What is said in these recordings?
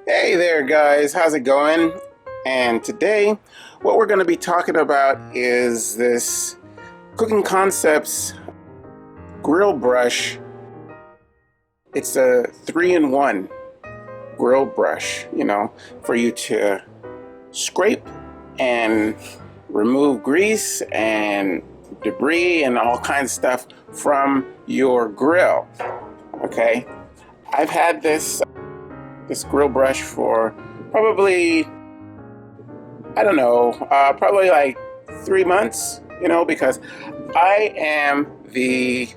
Hey there guys, how's it going? And today what we're going to be talking about is this Cooking Concepts grill brush. It's a 3-in-1 grill brush, for you to scrape and remove grease and debris and all kinds of stuff from your grill. Okay, I've had this grill brush for probably, probably like 3 months, because I am the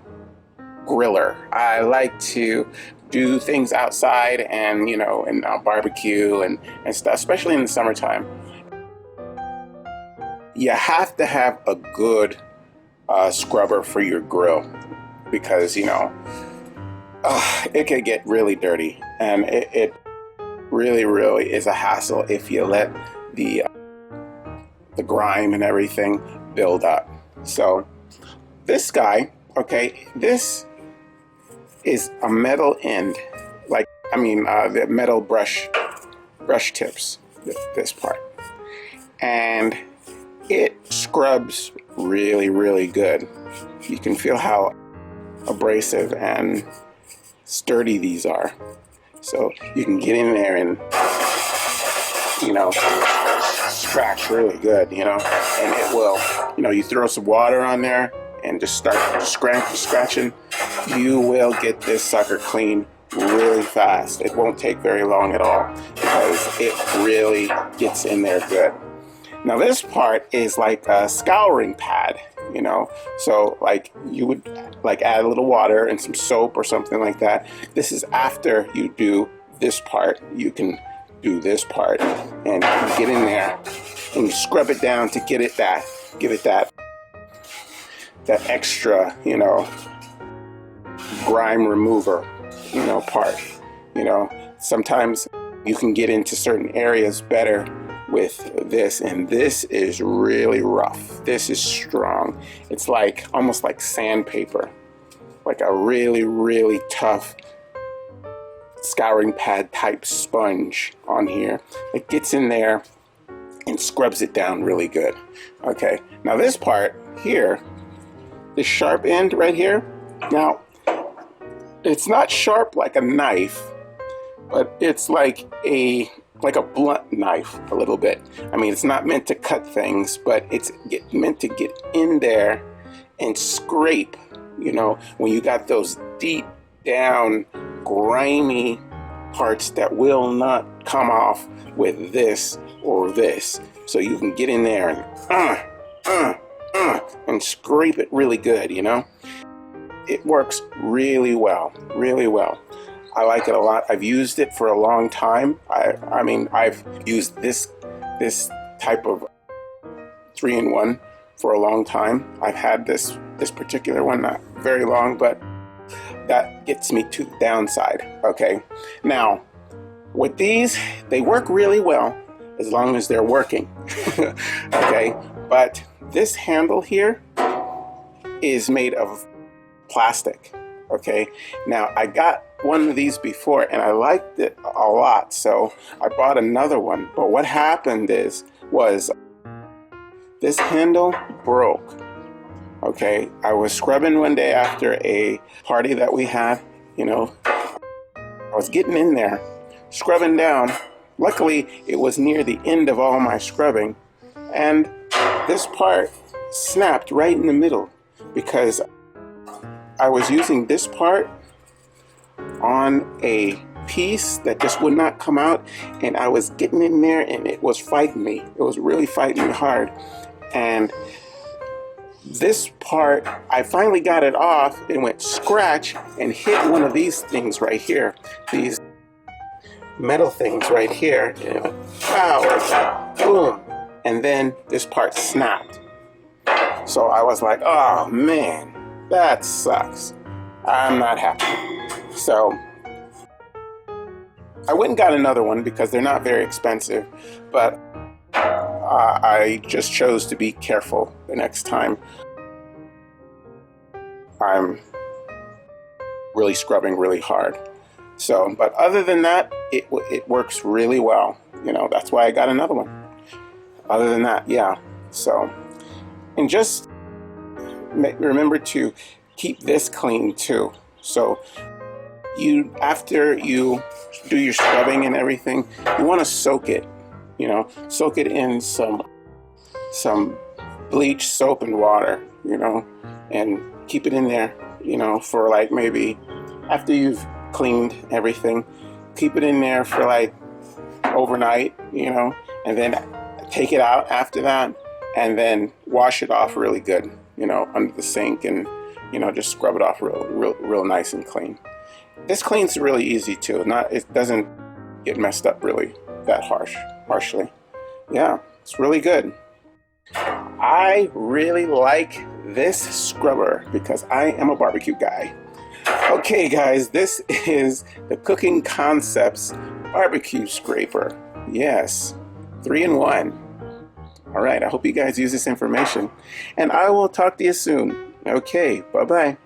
griller. I like to do things outside and, and barbecue and stuff, especially in the summertime. You have to have a good scrubber for your grill because, it can get really dirty, and it really is a hassle if you let the grime and everything build up. So this guy, okay, this is a metal end, the metal brush tips, this part, and it scrubs really good. You can feel how abrasive and sturdy these are. So you can get in there and, scratch really good, and it will, you throw some water on there and just start scratching, you will get this sucker clean really fast. It won't take very long at all because it really gets in there good. Now this part is like a scouring pad, so like you would add a little water and some soap or something like that. This is after you do this part. You can do this part and get in there and you scrub it down to give it that extra, grime remover, part. Sometimes you can get into certain areas better with this, and this is really rough. This is strong. It's almost like sandpaper, like a really tough scouring pad type sponge on here. It gets in there and scrubs it down really good. Okay, now this part here, the sharp end right here, now it's not sharp like a knife, but it's like a blunt knife a little bit. I mean, it's not meant to cut things, but it's meant to get in there and scrape, when you got those deep down grimy parts that will not come off with this or this. So you can get in there and scrape it really good, It works really well. I like it a lot. I've used it for a long time. I've used this type of 3-in-1 for a long time. I've had this particular one, not very long, but that gets me to the downside. Okay, now with these, they work really well as long as they're working. Okay, but this handle here is made of plastic. Okay, now I got one of these before and I liked it a lot, so I bought another one. But what happened was this handle broke. Okay, I was scrubbing one day after a party that we had, I was getting in there, scrubbing down. Luckily, it was near the end of all my scrubbing, and this part snapped right in the middle because I was using this part on a piece that just would not come out, and I was getting in there and it was fighting me. It was really fighting me hard. And this part, I finally got it off and went scratch and hit one of these things right here. These metal things right here. And it went, wow, boom. And then this part snapped. So I was like, oh man, that sucks. I'm not happy. So I went and got another one because they're not very expensive, but I just chose to be careful the next time I'm really scrubbing really hard. So, but other than that, it works really well. You know, that's why I got another one. Other than that, yeah. So, and just remember to keep this clean too. So after you do your scrubbing and everything, you want to soak it. You know, soak it in some bleach, soap, and water. You know, and keep it in there. You know, for like maybe after you've cleaned everything, keep it in there for like overnight. You know, and then take it out after that, and then wash it off really good. You know, under the sink, and you know, just scrub it off real nice and clean. This cleans really easy too. It doesn't get messed up really that harshly. Yeah, it's really good. I really like this scrubber because I am a barbecue guy. Okay guys, this is the Cooking Concepts barbecue scraper. Yes, 3-in-1. All right, I hope you guys use this information, and I will talk to you soon. Okay, bye-bye.